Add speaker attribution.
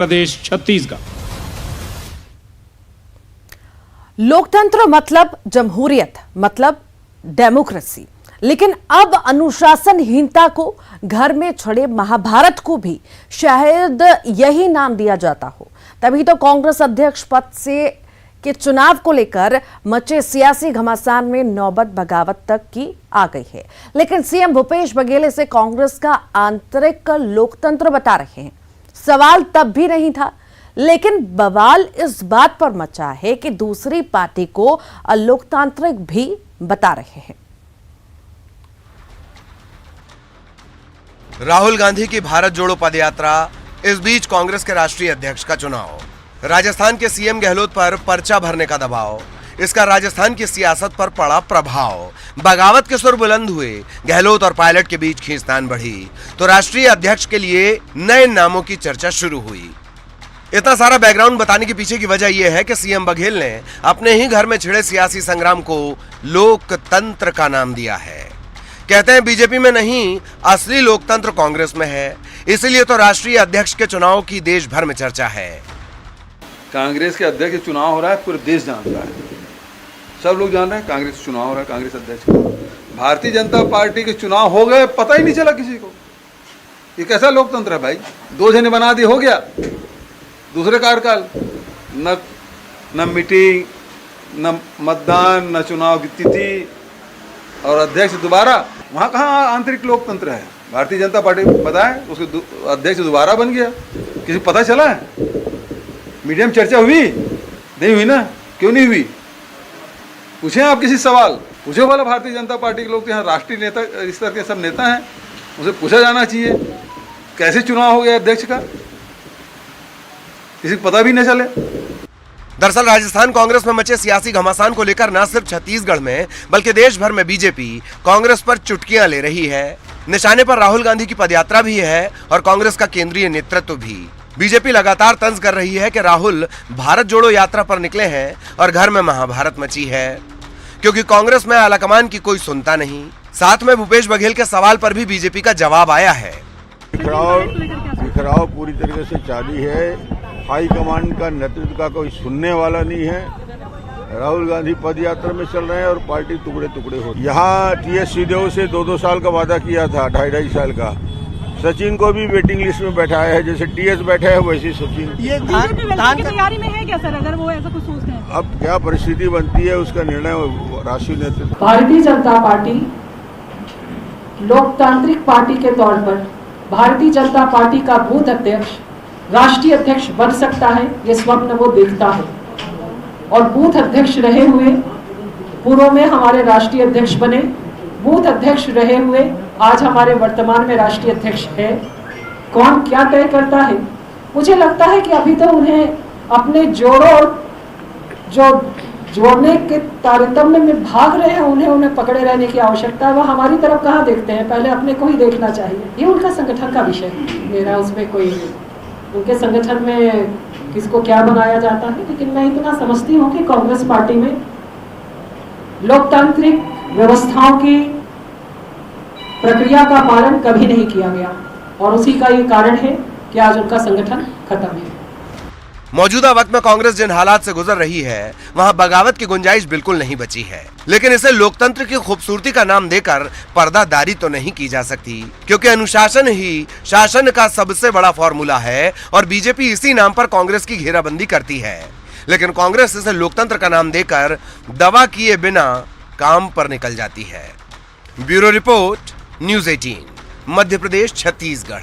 Speaker 1: प्रदेश छत्तीसगढ़।
Speaker 2: लोकतंत्र मतलब जमहूरियत, मतलब डेमोक्रेसी। लेकिन अब अनुशासनहीनता को घर में छड़े महाभारत को भी शायद यही नाम दिया जाता हो। तभी तो कांग्रेस अध्यक्ष पद के चुनाव को लेकर मचे सियासी घमासान में नौबत बगावत तक की आ गई है। लेकिन सीएम भूपेश बघेल इसे कांग्रेस का आंतरिक लोकतंत्र बता रहे हैं। सवाल तब भी नहीं था, लेकिन बवाल इस बात पर मचा है कि दूसरी पार्टी को अलोकतांत्रिक भी बता रहे हैं।
Speaker 3: राहुल गांधी की भारत जोड़ो पदयात्रा, इस बीच कांग्रेस के राष्ट्रीय अध्यक्ष का चुनाव, राजस्थान के सीएम गहलोत पर पर्चा भरने का दबाव, इसका राजस्थान की सियासत पर पड़ा प्रभाव, बगावत के सुर बुलंद हुए, गहलोत और पायलट के बीच खींचतान बढ़ी तो राष्ट्रीय अध्यक्ष के लिए नए नामों की चर्चा शुरू हुई। इतना सारा बैकग्राउंड बताने के पीछे की वजह यह है कि सीएम बघेल ने अपने ही घर में छिड़े सियासी संग्राम को लोकतंत्र का नाम दिया है। कहते हैं बीजेपी में नहीं, असली लोकतंत्र कांग्रेस में है। इसीलिए तो राष्ट्रीय अध्यक्ष के चुनाव की देश भर में चर्चा है।
Speaker 4: कांग्रेस के अध्यक्ष चुनाव हो रहा है, पूरे देश जानता है, सब लोग जान रहे हैं कांग्रेस चुनाव हो रहा है, कांग्रेस अध्यक्ष का। भारतीय जनता पार्टी के चुनाव हो गए, पता ही नहीं चला किसी को। ये कैसा लोकतंत्र है भाई? 2 जने बना दिए, हो गया दूसरे कार्यकाल, न मीटिंग, न मतदान, न चुनाव की तिथि और अध्यक्ष दोबारा। वहाँ कहाँ आंतरिक लोकतंत्र है? भारतीय जनता पार्टी बताए, उसके अध्यक्ष दोबारा बन गया, किसी को पता चला है? मीडिया में चर्चा हुई? नहीं हुई ना। क्यों नहीं हुई? पूछें आप किसी सवाल, पूछो वाला भारतीय जनता पार्टी के लोग तो यहाँ राष्ट्रीय नेता, इस तरह के सब नेता हैं, उसे पूछा जाना चाहिए कैसे चुनाव हो गया अध्यक्ष का, किसी को पता भी न चले।
Speaker 3: दरअसल राजस्थान कांग्रेस में मचे सियासी घमासान को लेकर न सिर्फ छत्तीसगढ़ में बल्कि देश भर में बीजेपी कांग्रेस पर चुटकियां ले रही है। निशाने पर राहुल गांधी की पदयात्रा भी है और कांग्रेस का केंद्रीय नेतृत्व भी। बीजेपी लगातार तंज कर रही है कि राहुल भारत जोड़ो यात्रा पर निकले हैं और घर में महाभारत मची है, क्योंकि कांग्रेस में आलाकमान की कोई सुनता नहीं। साथ में भूपेश बघेल के सवाल पर भी बीजेपी का जवाब आया है।
Speaker 5: बिखराव पूरी तरीके से जारी है। हाईकमान का नेतृत्व का कोई सुनने वाला नहीं है। राहुल गांधी पदयात्रा में चल रहे हैं और पार्टी टुकड़े टुकड़े हो। यहाँ टीएस सिंहदेव से 2-2 साल का वादा किया था, 2.5 साल का। सचिन को भी वेटिंग लिस्ट में बैठाया है, जैसे टीएस बैठे है वैसे सचिन।
Speaker 6: ये धान की तैयारी में है क्या सर, अगर वो ऐसा कुछ सोचते हैं?
Speaker 5: अब क्या परिस्थिति बनती है उसका निर्णय राष्ट्रीय नेतृत्व।
Speaker 7: भारतीय जनता पार्टी लोकतांत्रिक पार्टी के तौर पर भारतीय जनता पार्टी का बूथ अध्यक्ष राष्ट्रीय अध्यक्ष बन सकता है, ये स्वप्न वो देखता है। और बूथ अध्यक्ष रहे हुए पूर्व में हमारे राष्ट्रीय अध्यक्ष बने, बूथ अध्यक्ष रहे हुए आज हमारे वर्तमान में राष्ट्रीय अध्यक्ष है। कौन क्या तय करता है? मुझे लगता है कि अभी तो उन्हें अपने जोड़ने के तारतम्य में भाग रहे हैं, उन्हें पकड़े रहने की आवश्यकता है। वह हमारी तरफ कहाँ देखते हैं? पहले अपने को ही देखना चाहिए। ये उनका संगठन का विषय है, मेरा उसमें कोई, उनके संगठन में किसको क्या बनाया जाता है। लेकिन मैं इतना समझती हूँ कि कांग्रेस पार्टी में लोकतांत्रिक व्यवस्थाओं की प्रक्रिया का पालन कभी नहीं किया गया और उसी का ये कारण है कि आज उनका संगठन खत्म है।
Speaker 3: मौजूदा वक्त में कांग्रेस जिन हालात से गुजर रही है वहां बगावत की गुंजाइश बिल्कुल नहीं बची है। लेकिन इसे लोकतंत्र की खूबसूरती का नाम देकर पर्दादारी तो नहीं की जा सकती, क्योंकि अनुशासन ही शासन का सबसे बड़ा फॉर्मूला है और बीजेपी इसी नाम पर कांग्रेस की घेराबंदी करती है। लेकिन कांग्रेस इसे लोकतंत्र का नाम देकर दवा किए बिना काम पर निकल जाती है। Bureau report, news 18, Madhya Pradesh, Chhattisgarh.